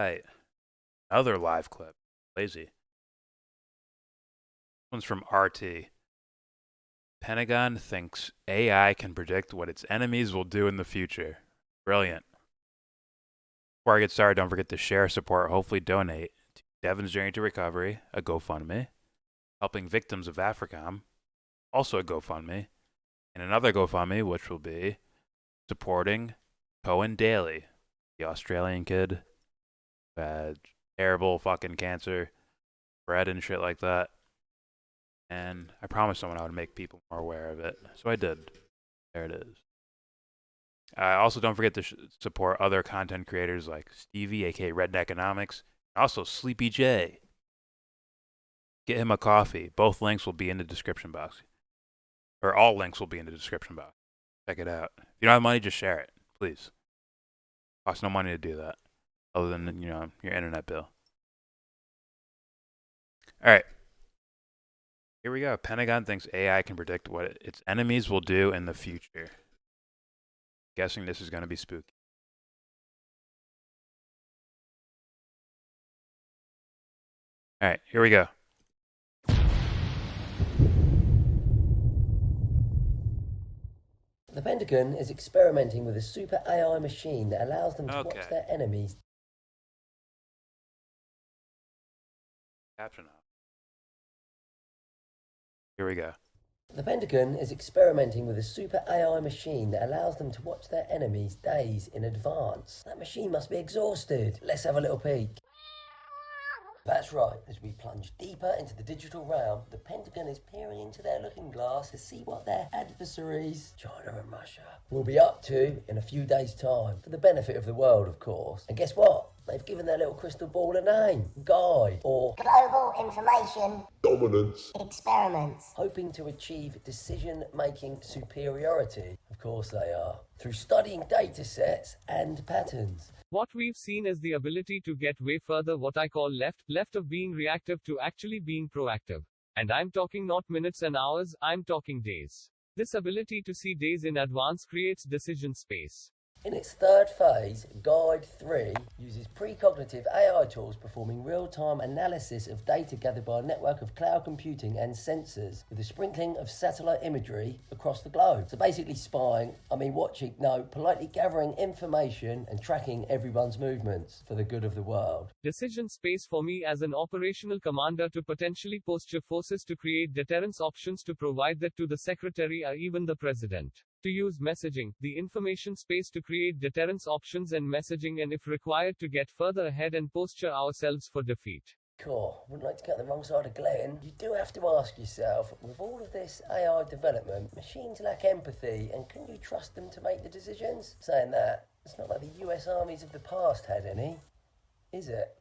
Right. Another live clip. Lazy. This one's from RT. Pentagon thinks AI can predict what its enemies will do in the future. Brilliant. Before I get started, don't forget to share, support, hopefully donate to Devon's Journey to Recovery, a GoFundMe, helping victims of Africom, also a GoFundMe, and another GoFundMe, which will be supporting Cohen Daly, the Australian kid who had terrible fucking cancer, bread and shit like that. And I promised someone I would make people more aware of it, so I did. There it is. Also, don't forget to support other content creators like Stevie, aka Redneck Economics, and also Sleepy J. Get him a coffee. Both links will be in the description box. Or all links will be in the description box. Check it out. If you don't have money, just share it, please. Costs no money to do that, other than your internet bill. All right, here we go. Pentagon thinks AI can predict what its enemies will do in the future. Guessing this is going to be spooky. All right, here we go. The Pentagon is experimenting with a super AI machine that allows them to watch their enemies. Caption off. Here we go. The Pentagon is experimenting with a super AI machine that allows them to watch their enemies days in advance. That machine must be exhausted. Let's have a little peek. That's right, as we plunge deeper into the digital realm, the Pentagon is peering into their looking glass to see what their adversaries, China and Russia, will be up to in a few days' time, for the benefit of the world, of course. And guess what? They've given their little crystal ball a name, Guide, or Global Information Dominance Experiments. Hoping to achieve decision-making superiority. Of course they are. Through studying data sets and patterns. What we've seen is the ability to get way further what I call left of being reactive to actually being proactive. And I'm talking not minutes and hours, I'm talking days. This ability to see days in advance creates decision space. In its third phase, Guide 3 uses precognitive AI tools performing real-time analysis of data gathered by a network of cloud computing and sensors with a sprinkling of satellite imagery across the globe. So basically politely gathering information and tracking everyone's movements for the good of the world. Decision space for me as an operational commander to potentially posture forces to create deterrence options to provide that to the secretary or even the president. To use messaging, the information space to create deterrence options and messaging, and if required to get further ahead and posture ourselves for defeat. Cool. Wouldn't like to get on the wrong side of Glenn. You do have to ask yourself, with all of this AI development, machines lack empathy, and can you trust them to make the decisions? Saying that, it's not like the US armies of the past had any, is it?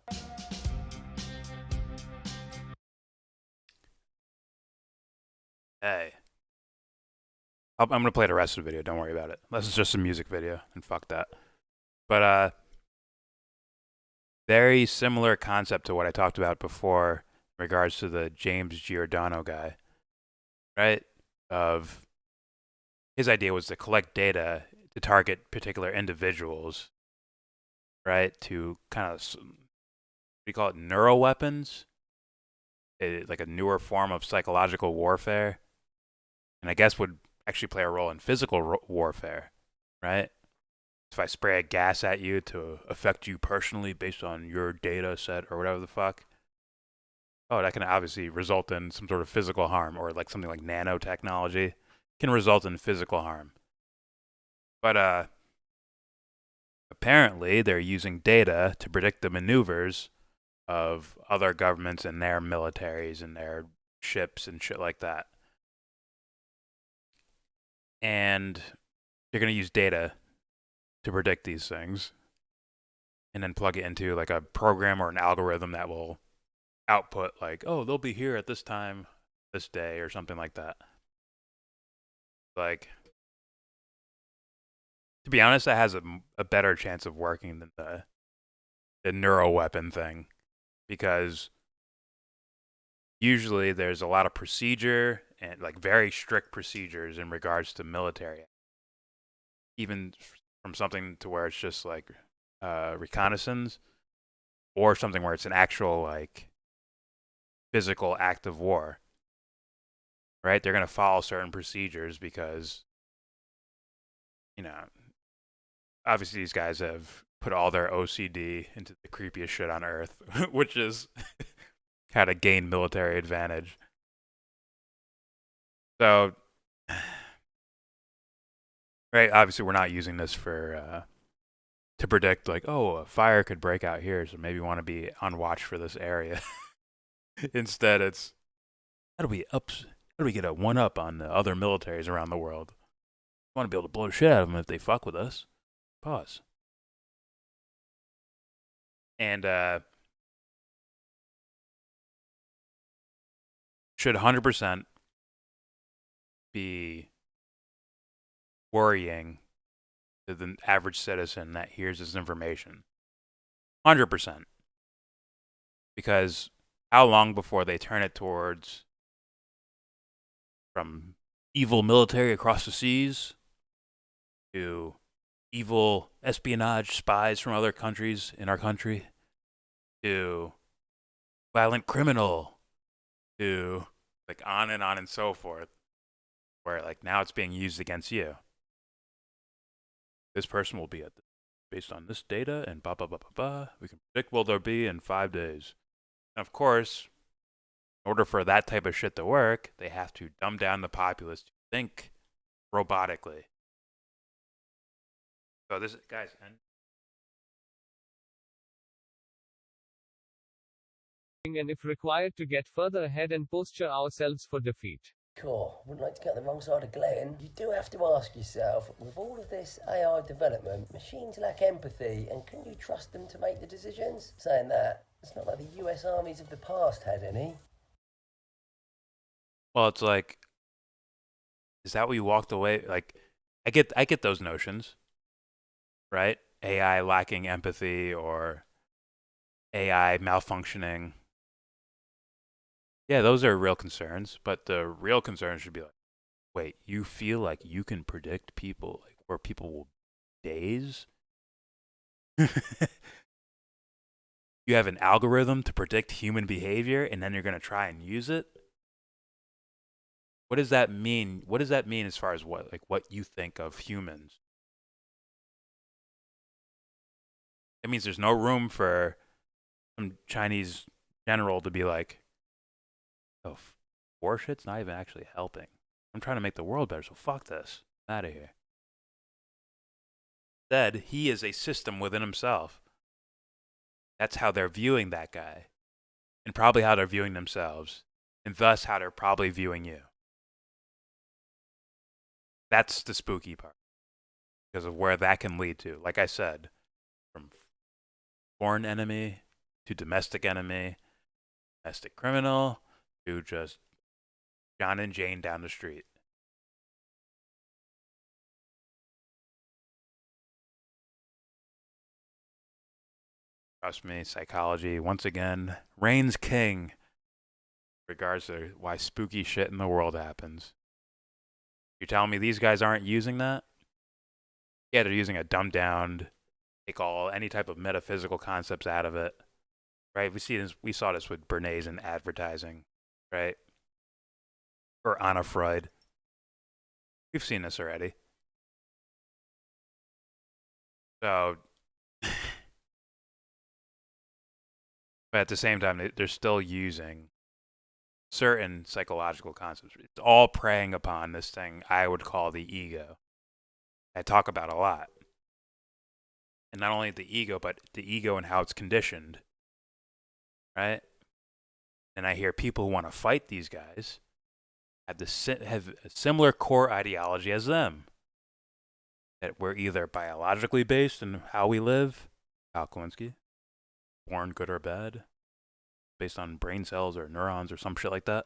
Hey. I'm going to play the rest of the video. Don't worry about it. This is just a music video, and fuck that. But, very similar concept to what I talked about before in regards to the James Giordano guy, right? Of his idea was to collect data to target particular individuals, right? To kind of, what do you call it, neuroweapons? Like a newer form of psychological warfare. And I guess would actually play a role in physical warfare, right? If I spray a gas at you to affect you personally based on your data set or whatever the fuck, that can obviously result in some sort of physical harm, or like something like nanotechnology can result in physical harm. But apparently they're using data to predict the maneuvers of other governments and their militaries and their ships and shit like that. And you're going to use data to predict these things and then plug it into like a program or an algorithm that will output like, oh, they'll be here at this time, this day, or something like that. Like, to be honest, that has a better chance of working than the neuroweapon thing, because usually there's a lot of procedure and like very strict procedures in regards to military, even from something to where it's just like reconnaissance. or something where it's an actual like physical act of war, right? They're going to follow certain procedures because, you know, obviously these guys have put all their OCD into the creepiest shit on earth, which is how to gain military advantage. So, right, obviously we're not using this for to predict like, oh, a fire could break out here, so maybe we want to be on watch for this area. Instead, it's how do we get a one up on the other militaries around the world? We want to be able to blow the shit out of them if they fuck with us. Pause. And should 100% be worrying to the average citizen that hears this information. 100%. Because how long before they turn it towards from evil military across the seas to evil espionage spies from other countries in our country to violent criminal to like on and so forth, where like now it's being used against you. This person will be at based on this data and blah blah blah blah blah. We can predict what they'll be in 5 days. And of course, in order for that type of shit to work, they have to dumb down the populace to think robotically. So this, guys, And if required to get further ahead and posture ourselves for defeat. Cool. Wouldn't like to get on the wrong side of Glenn. You do have to ask yourself, with all of this AI development, machines lack empathy, and can you trust them to make the decisions? Saying that, it's not like the US armies of the past had any. well, it's like, is that what you walked away? Like, I get those notions, right? AI lacking empathy or AI malfunctioning. Yeah, those are real concerns, but the real concern should be like, wait, you feel like you can predict people, like where people will days? You have an algorithm to predict human behavior, and then you're going to try and use it? What does that mean? What does that mean as far as what you think of humans? It means there's no room for some Chinese general to be like, oh, war shit's not even actually helping. I'm trying to make the world better, so fuck this. I'm out of here. Instead, he is a system within himself. That's how they're viewing that guy. And probably how they're viewing themselves. And thus how they're probably viewing you. That's the spooky part. Because of where that can lead to. Like I said, from foreign enemy to domestic enemy, domestic criminal to just John and Jane down the street. Trust me, psychology, once again, reigns king in regards to why spooky shit in the world happens. You're telling me these guys aren't using that? Yeah, they're using a dumbed down, take all any type of metaphysical concepts out of it. Right? We saw this with Bernays in advertising, right? Or Anna Freud. We've seen this already. So, but at the same time, they're still using certain psychological concepts. It's all preying upon this thing I would call the ego. I talk about a lot. And not only the ego, but the ego and how it's conditioned. Right? And I hear people who want to fight these guys have a similar core ideology as them. That we're either biologically based in how we live, Kyle Kowinski, born good or bad, based on brain cells or neurons or some shit like that,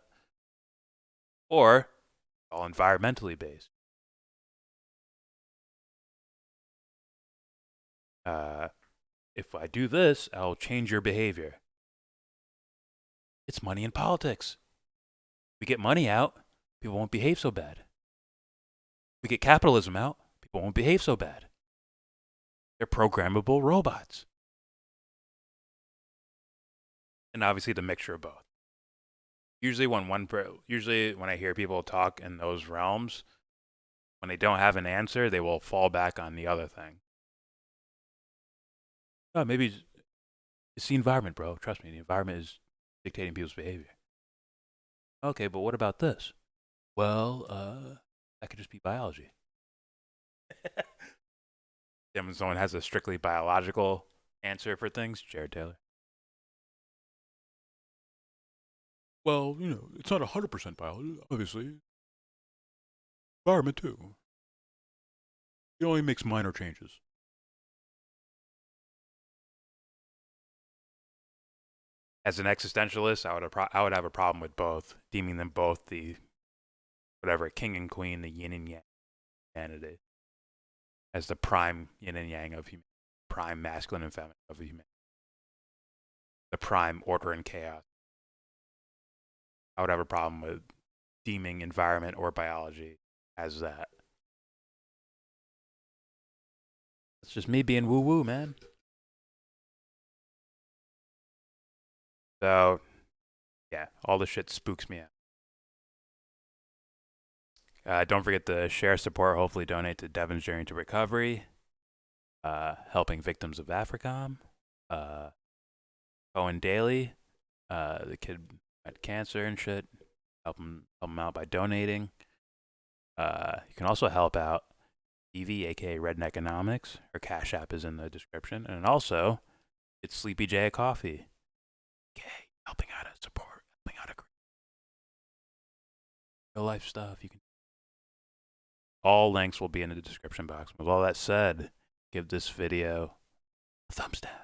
or all environmentally based. If I do this, I'll change your behavior. It's money in politics. We get money out, people won't behave so bad. We get capitalism out, people won't behave so bad. They're programmable robots. and obviously the mixture of both. Usually when I hear people talk in those realms, when they don't have an answer, they will fall back on the other thing. Oh, maybe it's the environment, bro. Trust me, the environment is dictating people's behavior. Okay, but what about this? Well, that could just be biology. Then when someone has a strictly biological answer for things, Jared Taylor. Well, it's not 100% biology, obviously. Environment, too. It only makes minor changes. As an existentialist, I would have a problem with both, deeming them both the whatever king and queen, the yin and yang humanity, as the prime yin and yang of humanity, prime masculine and feminine of humanity, the prime order and chaos. I would have a problem with deeming environment or biology as that. It's just me being woo woo, man. So, yeah, all this shit spooks me out. Don't forget to share, support, hopefully donate to Devon's Journey to Recovery, helping victims of Africom, Cohen Daly, the kid had cancer and shit. Help him out by donating. You can also help out Evie, aka Redneck Economics. Her Cash App is in the description. And also, it's Sleepy J Coffee. Okay, helping out a support, helping out a real life stuff. You can. All links will be in the description box. With all that said, give this video a thumbs down.